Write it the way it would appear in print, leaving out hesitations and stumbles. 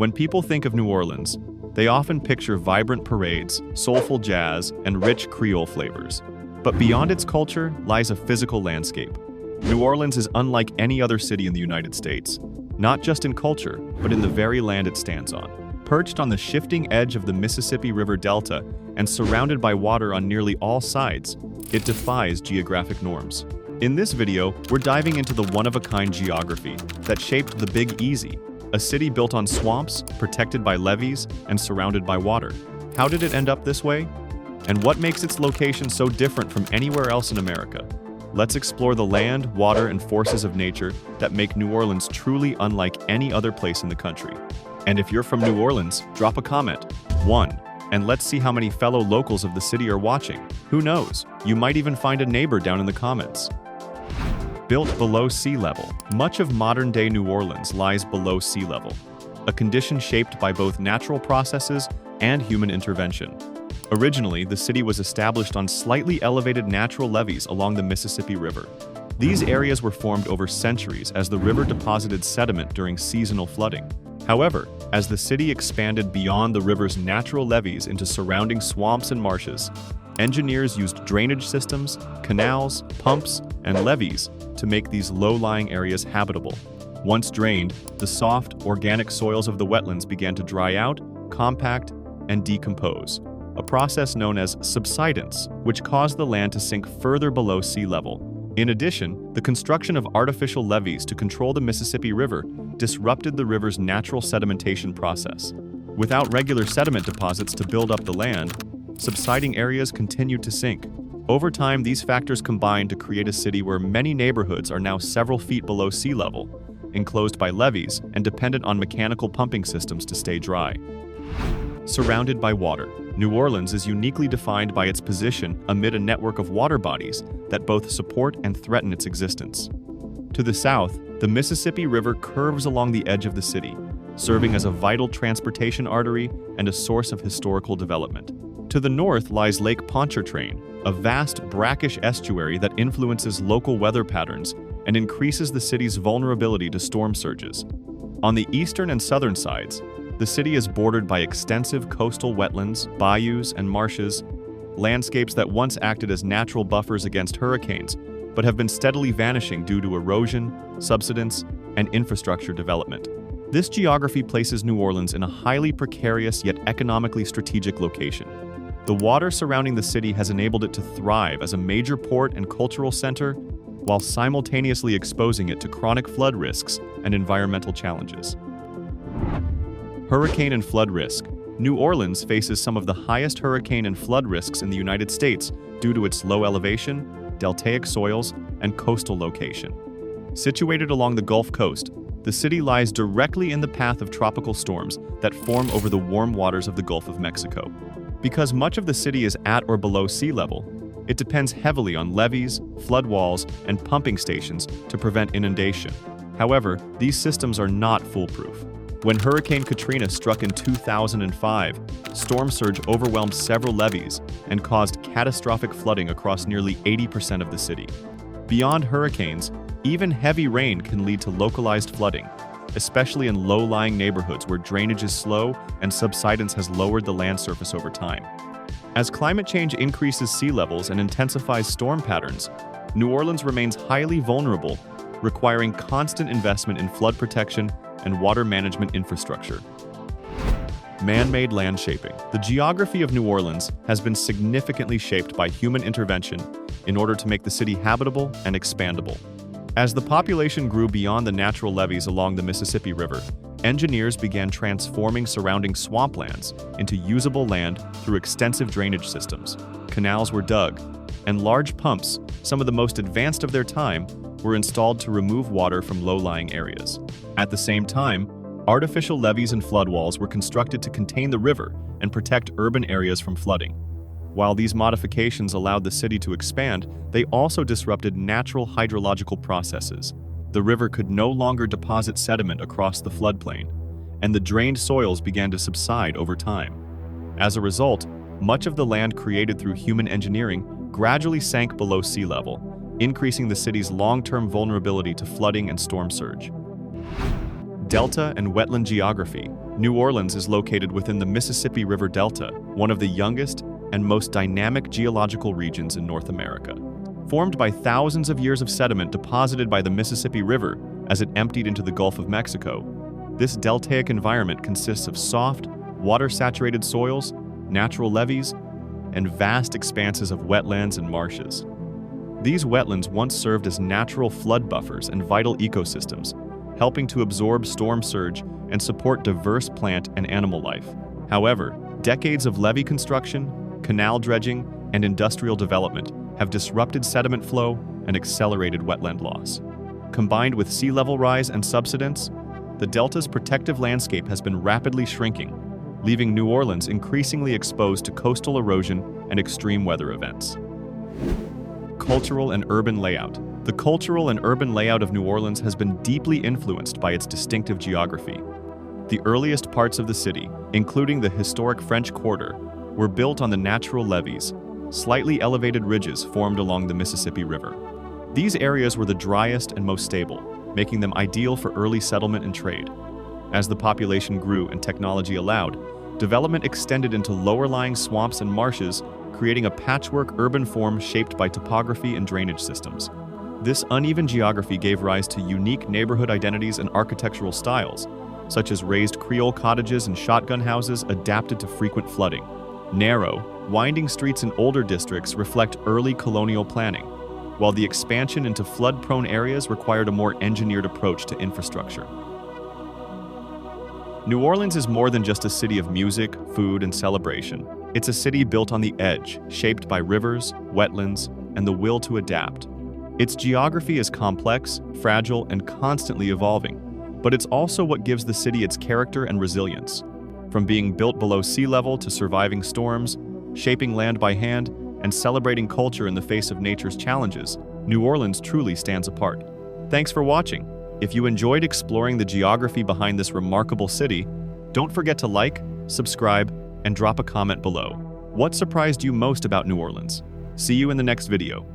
When people think of New Orleans, they often picture vibrant parades, soulful jazz, and rich Creole flavors. But beyond its culture lies a physical landscape. New Orleans is unlike any other city in the United States, not just in culture, but in the very land it stands on. Perched on the shifting edge of the Mississippi River Delta and surrounded by water on nearly all sides, it defies geographic norms. In this video, we're diving into the one-of-a-kind geography that shaped the Big Easy, a city built on swamps, protected by levees, and surrounded by water. How did it end up this way? And what makes its location so different from anywhere else in America? Let's explore the land, water, and forces of nature that make New Orleans truly unlike any other place in the country. And if you're from New Orleans, drop a comment. 1. And let's see how many fellow locals of the city are watching. Who knows? You might even find a neighbor down in the comments. Built below sea level. Much of modern-day New Orleans lies below sea level, a condition shaped by both natural processes and human intervention. Originally, the city was established on slightly elevated natural levees along the Mississippi River. These areas were formed over centuries as the river deposited sediment during seasonal flooding. However, as the city expanded beyond the river's natural levees into surrounding swamps and marshes, engineers used drainage systems, canals, pumps, and levees to make these low-lying areas habitable. Once drained, the soft, organic soils of the wetlands began to dry out, compact, and decompose, a process known as subsidence, which caused the land to sink further below sea level. In addition, the construction of artificial levees to control the Mississippi River disrupted the river's natural sedimentation process. Without regular sediment deposits to build up the land, subsiding areas continued to sink. Over time, these factors combined to create a city where many neighborhoods are now several feet below sea level, enclosed by levees and dependent on mechanical pumping systems to stay dry. Surrounded by water, New Orleans is uniquely defined by its position amid a network of water bodies that both support and threaten its existence. To the south, the Mississippi River curves along the edge of the city, serving as a vital transportation artery and a source of historical development. To the north lies Lake Pontchartrain, a vast brackish estuary that influences local weather patterns and increases the city's vulnerability to storm surges. On the eastern and southern sides, the city is bordered by extensive coastal wetlands, bayous, and marshes, landscapes that once acted as natural buffers against hurricanes, but have been steadily vanishing due to erosion, subsidence, and infrastructure development. This geography places New Orleans in a highly precarious yet economically strategic location. The water surrounding the city has enabled it to thrive as a major port and cultural center, while simultaneously exposing it to chronic flood risks and environmental challenges. Hurricane and flood risk. New Orleans faces some of the highest hurricane and flood risks in the United States due to its low elevation, deltaic soils, and coastal location. Situated along the Gulf Coast, the city lies directly in the path of tropical storms that form over the warm waters of the Gulf of Mexico. Because much of the city is at or below sea level, it depends heavily on levees, flood walls, and pumping stations to prevent inundation. However, these systems are not foolproof. When Hurricane Katrina struck in 2005, storm surge overwhelmed several levees and caused catastrophic flooding across nearly 80% of the city. Beyond hurricanes, even heavy rain can lead to localized flooding, especially in low-lying neighborhoods where drainage is slow and subsidence has lowered the land surface over time. As climate change increases sea levels and intensifies storm patterns, New Orleans remains highly vulnerable, requiring constant investment in flood protection and water management infrastructure. Man-made land shaping. The geography of New Orleans has been significantly shaped by human intervention in order to make the city habitable and expandable. As the population grew beyond the natural levees along the Mississippi River, engineers began transforming surrounding swamplands into usable land through extensive drainage systems. Canals were dug, and large pumps, some of the most advanced of their time, were installed to remove water from low-lying areas. At the same time, artificial levees and flood walls were constructed to contain the river and protect urban areas from flooding. While these modifications allowed the city to expand, they also disrupted natural hydrological processes. The river could no longer deposit sediment across the floodplain, and the drained soils began to subside over time. As a result, much of the land created through human engineering gradually sank below sea level, increasing the city's long-term vulnerability to flooding and storm surge. Delta and wetland geography. New Orleans is located within the Mississippi River Delta, one of the youngest and most dynamic geological regions in North America. Formed by thousands of years of sediment deposited by the Mississippi River as it emptied into the Gulf of Mexico, this deltaic environment consists of soft, water-saturated soils, natural levees, and vast expanses of wetlands and marshes. These wetlands once served as natural flood buffers and vital ecosystems, helping to absorb storm surge and support diverse plant and animal life. However, decades of levee construction, canal dredging, and industrial development have disrupted sediment flow and accelerated wetland loss. Combined with sea level rise and subsidence, the Delta's protective landscape has been rapidly shrinking, leaving New Orleans increasingly exposed to coastal erosion and extreme weather events. Cultural and urban layout. The cultural and urban layout of New Orleans has been deeply influenced by its distinctive geography. The earliest parts of the city, including the historic French Quarter, were built on the natural levees, slightly elevated ridges formed along the Mississippi River. These areas were the driest and most stable, making them ideal for early settlement and trade. As the population grew and technology allowed, development extended into lower-lying swamps and marshes, creating a patchwork urban form shaped by topography and drainage systems. This uneven geography gave rise to unique neighborhood identities and architectural styles, such as raised Creole cottages and shotgun houses adapted to frequent flooding. Narrow, winding streets in older districts reflect early colonial planning, while the expansion into flood-prone areas required a more engineered approach to infrastructure. New Orleans is more than just a city of music, food, and celebration. It's a city built on the edge, shaped by rivers, wetlands, and the will to adapt. Its geography is complex, fragile, and constantly evolving, but it's also what gives the city its character and resilience. From being built below sea level to surviving storms, shaping land by hand, and celebrating culture in the face of nature's challenges, New Orleans truly stands apart. Thanks for watching. If you enjoyed exploring the geography behind this remarkable city, don't forget to like, subscribe, and drop a comment below. What surprised you most about New Orleans? See you in the next video.